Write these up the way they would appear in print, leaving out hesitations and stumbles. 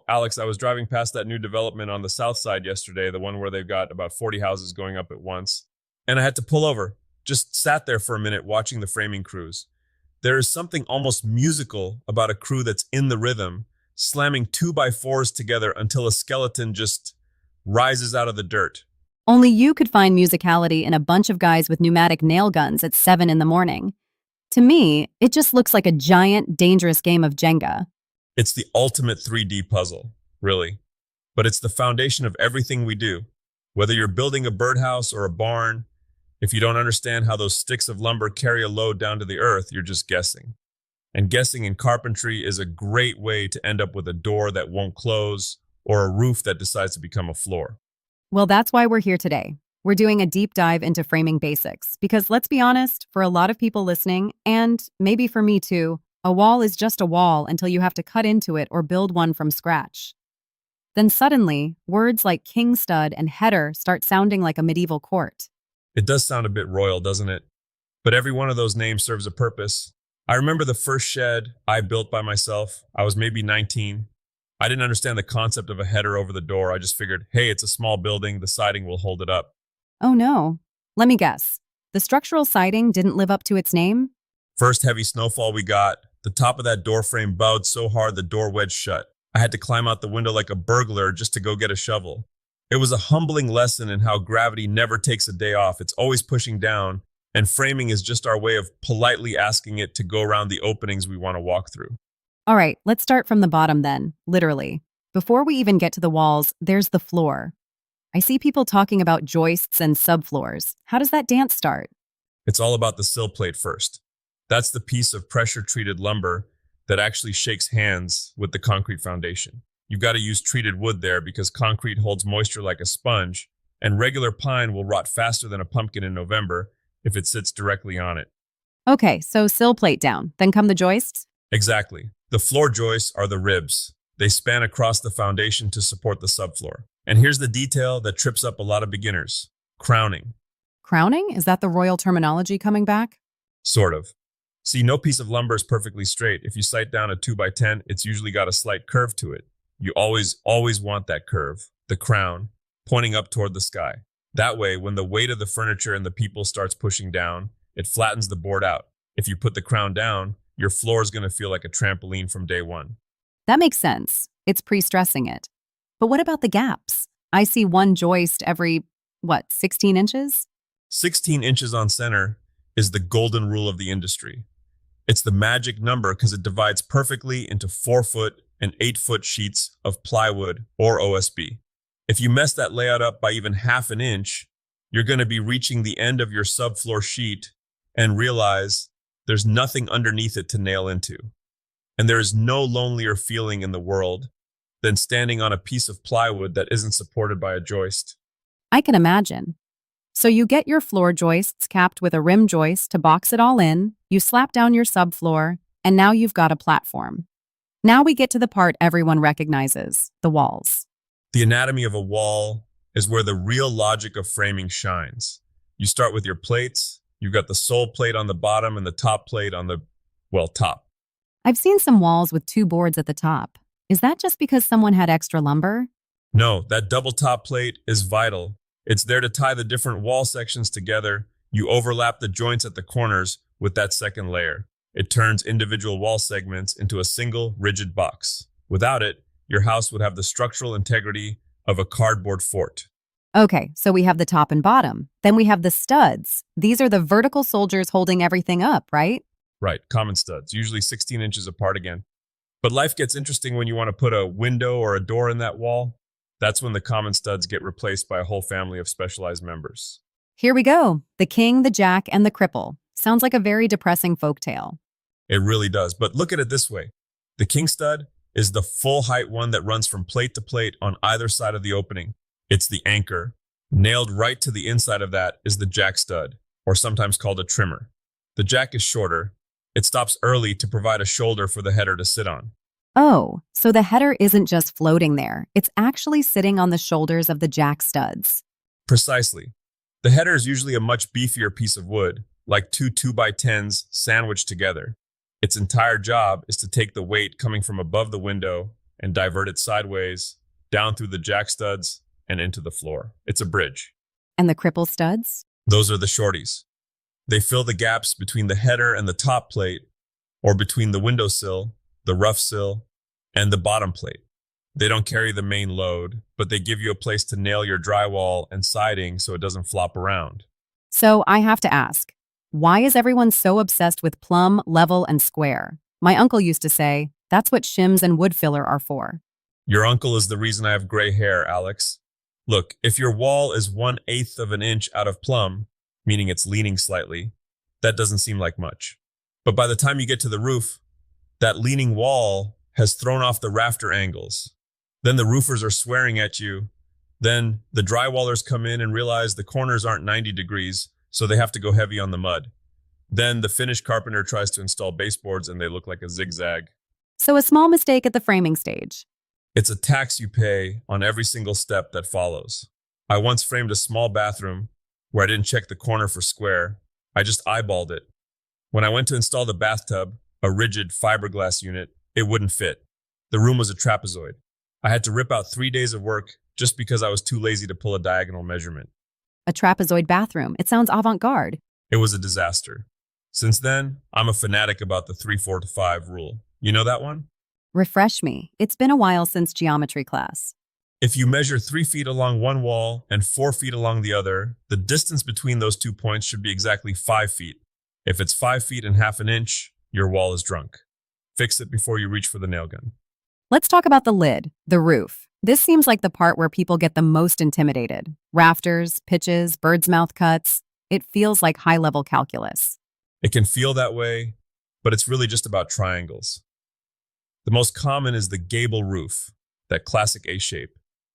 Alex, I was driving past that new development on the south side yesterday, the one where they've got about 40 houses going up at once, and I had to pull over. Just sat there for a minute watching the framing crews. There is something almost musical about a crew that's in the rhythm, slamming two by fours together until a skeleton just rises out of the dirt. Only you could find musicality in a bunch of guys with pneumatic nail guns at 7 in the morning. To me, it just looks like a giant, dangerous game of Jenga. It's the ultimate 3D puzzle, really. But it's the foundation of everything we do. Whether you're building a birdhouse or a barn, if you don't understand how those sticks of lumber carry a load down to the earth, you're just guessing. And guessing in carpentry is a great way to end up with a door that won't close or a roof that decides to become a floor. Well, that's why we're here today. We're doing a deep dive into framing basics because let's be honest, for a lot of people listening, and maybe for me too, a wall is just a wall until you have to cut into it or build one from scratch. Then suddenly, words like king stud and header start sounding like a medieval court. It does sound a bit royal, doesn't it? But every one of those names serves a purpose. I remember the first shed I built by myself. I was maybe 19. I didn't understand the concept of a header over the door. I just figured, hey, it's a small building, the siding will hold it up. Oh no. Let me guess. The structural siding didn't live up to its name? First heavy snowfall we got, the top of that door frame bowed so hard the door wedged shut. I had to climb out the window like a burglar just to go get a shovel. It was a humbling lesson in how gravity never takes a day off. It's always pushing down, and framing is just our way of politely asking it to go around the openings we want to walk through. All right, let's start from the bottom then, literally. Before we even get to the walls, there's the floor. I see people talking about joists and subfloors. How does that dance start? It's all about the sill plate first. That's the piece of pressure-treated lumber that actually shakes hands with the concrete foundation. You've got to use treated wood there because concrete holds moisture like a sponge, and regular pine will rot faster than a pumpkin in November if it sits directly on it. Okay, so sill plate down, then come the joists? Exactly. The floor joists are the ribs. They span across the foundation to support the subfloor. And here's the detail that trips up a lot of beginners. Crowning. Crowning? Is that the royal terminology coming back? Sort of. See, no piece of lumber is perfectly straight. If you sight down a 2x10, it's usually got a slight curve to it. You always want that curve, the crown, pointing up toward the sky. That way, when the weight of the furniture and the people starts pushing down, it flattens the board out. If you put the crown down, your floor is going to feel like a trampoline from day one. That makes sense. It's pre-stressing it. But what about the gaps? I see one joist every, 16 inches? 16 inches on center is the golden rule of the industry. It's the magic number because it divides perfectly into 4-foot and 8-foot sheets of plywood or OSB. If you mess that layout up by even half an inch, you're going to be reaching the end of your subfloor sheet and realize there's nothing underneath it to nail into. And there is no lonelier feeling in the world than standing on a piece of plywood that isn't supported by a joist. I can imagine. So you get your floor joists capped with a rim joist to box it all in, you slap down your subfloor, and now you've got a platform. Now we get to the part everyone recognizes, the walls. The anatomy of a wall is where the real logic of framing shines. You start with your plates, you've got the sole plate on the bottom and the top plate on the, top. I've seen some walls with 2 boards at the top. Is that just because someone had extra lumber? No, that double top plate is vital. It's there to tie the different wall sections together. You overlap the joints at the corners with that second layer. It turns individual wall segments into a single rigid box. Without it, your house would have the structural integrity of a cardboard fort. Okay, so we have the top and bottom. Then we have the studs. These are the vertical soldiers holding everything up, right? Right, common studs, usually 16 inches apart again. But life gets interesting when you want to put a window or a door in that wall. That's when the common studs get replaced by a whole family of specialized members. Here we go. The king, the jack, and the cripple. Sounds like a very depressing folktale. It really does, but look at it this way. The king stud is the full height one that runs from plate to plate on either side of the opening. It's the anchor. Nailed right to the inside of that is the jack stud, or sometimes called a trimmer. The jack is shorter. It stops early to provide a shoulder for the header to sit on. Oh, so the header isn't just floating there. It's actually sitting on the shoulders of the jack studs. Precisely. The header is usually a much beefier piece of wood, like 2 2x10s sandwiched together. Its entire job is to take the weight coming from above the window and divert it sideways, down through the jack studs, and into the floor. It's a bridge. And the cripple studs? Those are the shorties. They fill the gaps between the header and the top plate, or between the windowsill, the rough sill, and the bottom plate. They don't carry the main load, but they give you a place to nail your drywall and siding so it doesn't flop around. So I have to ask, why is everyone so obsessed with plumb, level, and square? My uncle used to say, that's what shims and wood filler are for. Your uncle is the reason I have gray hair, Alex. Look, if your wall is 1/8 of an inch out of plumb, meaning it's leaning slightly, that doesn't seem like much. But by the time you get to the roof, that leaning wall has thrown off the rafter angles. Then the roofers are swearing at you. Then the drywallers come in and realize the corners aren't 90 degrees, so they have to go heavy on the mud. Then the finished carpenter tries to install baseboards and they look like a zigzag. So a small mistake at the framing stage. It's a tax you pay on every single step that follows. I once framed a small bathroom where I didn't check the corner for square. I just eyeballed it. When I went to install the bathtub, a rigid fiberglass unit, it wouldn't fit. The room was a trapezoid. I had to rip out 3 days of work just because I was too lazy to pull a diagonal measurement. A trapezoid bathroom. It sounds avant-garde. It was a disaster. Since then, I'm a fanatic about the 3-4-5 rule. You know that one? Refresh me. It's been a while since geometry class. If you measure 3 feet along one wall and 4 feet along the other, the distance between those 2 points should be exactly 5 feet. If it's 5 feet and half an inch, your wall is drunk. Fix it before you reach for the nail gun. Let's talk about the lid, the roof. This seems like the part where people get the most intimidated. Rafters, pitches, bird's mouth cuts. It feels like high-level calculus. It can feel that way, but it's really just about triangles. The most common is the gable roof, that classic A shape.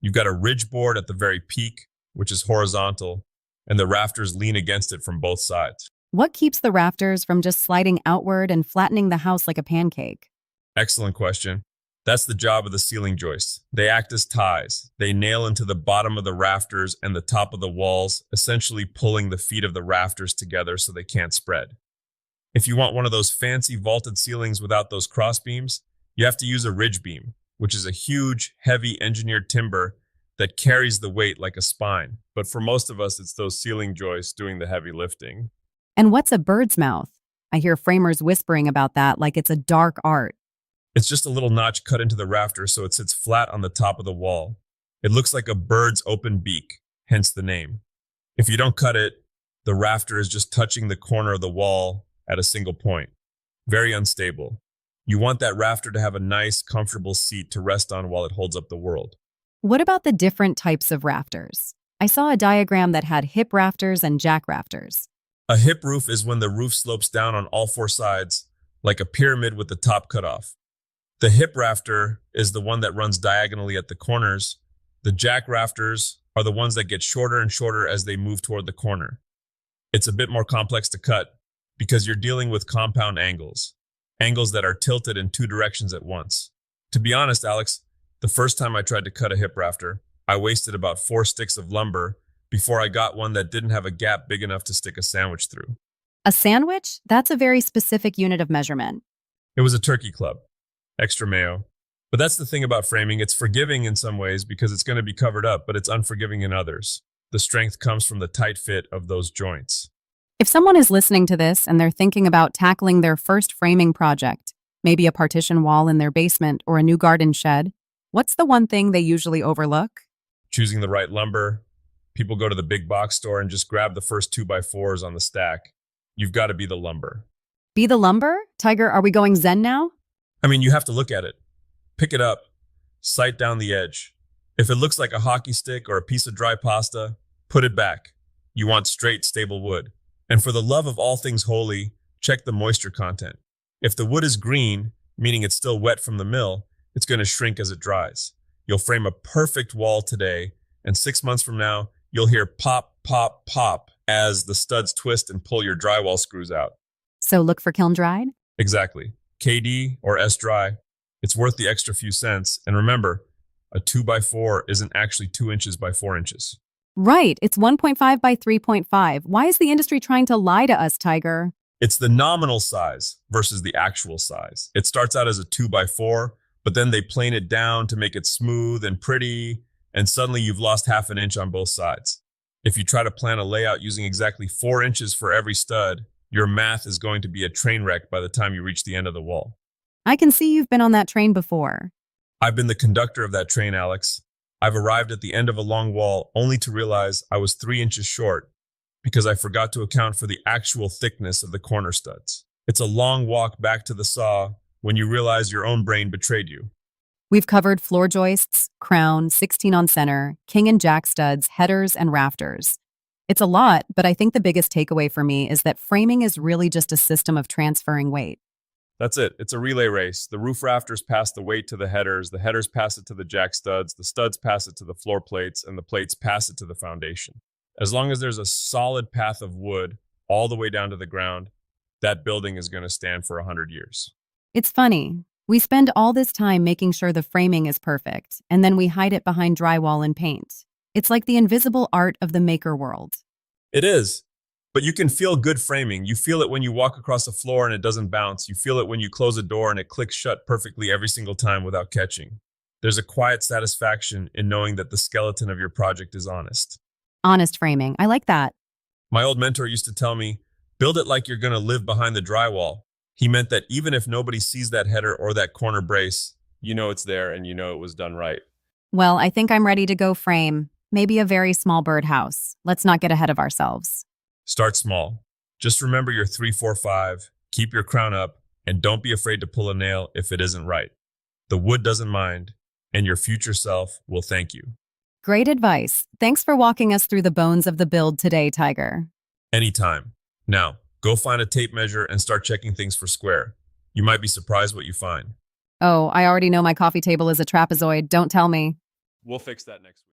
You've got a ridge board at the very peak, which is horizontal, and the rafters lean against it from both sides. What keeps the rafters from just sliding outward and flattening the house like a pancake? Excellent question. That's the job of the ceiling joists. They act as ties. They nail into the bottom of the rafters and the top of the walls, essentially pulling the feet of the rafters together so they can't spread. If you want one of those fancy vaulted ceilings without those cross beams, you have to use a ridge beam, which is a huge, heavy engineered timber that carries the weight like a spine. But for most of us, it's those ceiling joists doing the heavy lifting. And what's a bird's mouth? I hear framers whispering about that like it's a dark art. It's just a little notch cut into the rafter so it sits flat on the top of the wall. It looks like a bird's open beak, hence the name. If you don't cut it, the rafter is just touching the corner of the wall at a single point. Very unstable. You want that rafter to have a nice, comfortable seat to rest on while it holds up the world. What about the different types of rafters? I saw a diagram that had hip rafters and jack rafters. A hip roof is when the roof slopes down on all 4 sides, like a pyramid with the top cut off. The hip rafter is the one that runs diagonally at the corners. The jack rafters are the ones that get shorter and shorter as they move toward the corner. It's a bit more complex to cut because you're dealing with compound angles that are tilted in 2 directions at once. To be honest, Alex, the first time I tried to cut a hip rafter, I wasted about 4 sticks of lumber before I got one that didn't have a gap big enough to stick a sandwich through. A sandwich? That's a very specific unit of measurement. It was a turkey club, extra mayo. But that's the thing about framing. It's forgiving in some ways because it's going to be covered up, but it's unforgiving in others. The strength comes from the tight fit of those joints. If someone is listening to this and they're thinking about tackling their first framing project, maybe a partition wall in their basement or a new garden shed, what's the one thing they usually overlook? Choosing the right lumber. People go to the big box store and just grab the first 2x4s on the stack. You've got to be the lumber. Be the lumber? Tiger, are we going Zen now? I mean, you have to look at it. Pick it up. Sight down the edge. If it looks like a hockey stick or a piece of dry pasta, put it back. You want straight, stable wood. And for the love of all things holy, check the moisture content. If the wood is green, meaning it's still wet from the mill, it's going to shrink as it dries. You'll frame a perfect wall today, and 6 months from now, you'll hear pop, pop, pop as the studs twist and pull your drywall screws out. So look for kiln dried? Exactly. KD or S-dry. It's worth the extra few cents. And remember, a 2x4 isn't actually 2 inches by 4 inches. Right, it's 1.5 by 3.5. Why is the industry trying to lie to us, Tiger? It's the nominal size versus the actual size. It starts out as a 2x4, but then they plane it down to make it smooth and pretty, and suddenly you've lost half an inch on both sides. If you try to plan a layout using exactly 4 inches for every stud, your math is going to be a train wreck by the time you reach the end of the wall. I can see you've been on that train before. I've been the conductor of that train, Alex. I've arrived at the end of a long wall only to realize I was 3 inches short because I forgot to account for the actual thickness of the corner studs. It's a long walk back to the saw when you realize your own brain betrayed you. We've covered floor joists, crown, 16 on center, king and jack studs, headers, and rafters. It's a lot, but I think the biggest takeaway for me is that framing is really just a system of transferring weight. That's it. It's a relay race. The roof rafters pass the weight to the headers pass it to the jack studs, the studs pass it to the floor plates, and the plates pass it to the foundation. As long as there's a solid path of wood all the way down to the ground, that building is going to stand for 100 years. It's funny. We spend all this time making sure the framing is perfect, and then we hide it behind drywall and paint. It's like the invisible art of the maker world. It is. But you can feel good framing. You feel it when you walk across the floor and it doesn't bounce. You feel it when you close a door and it clicks shut perfectly every single time without catching. There's a quiet satisfaction in knowing that the skeleton of your project is honest. Honest framing. I like that. My old mentor used to tell me, build it like you're going to live behind the drywall. He meant that even if nobody sees that header or that corner brace, you know it's there and you know it was done right. Well, I think I'm ready to go frame. Maybe a very small birdhouse. Let's not get ahead of ourselves. Start small. Just remember your 3, 4, 5, keep your crown up, and don't be afraid to pull a nail if it isn't right. The wood doesn't mind, and your future self will thank you. Great advice. Thanks for walking us through the bones of the build today, Tiger. Anytime. Now, go find a tape measure and start checking things for square. You might be surprised what you find. Oh, I already know my coffee table is a trapezoid. Don't tell me. We'll fix that next week.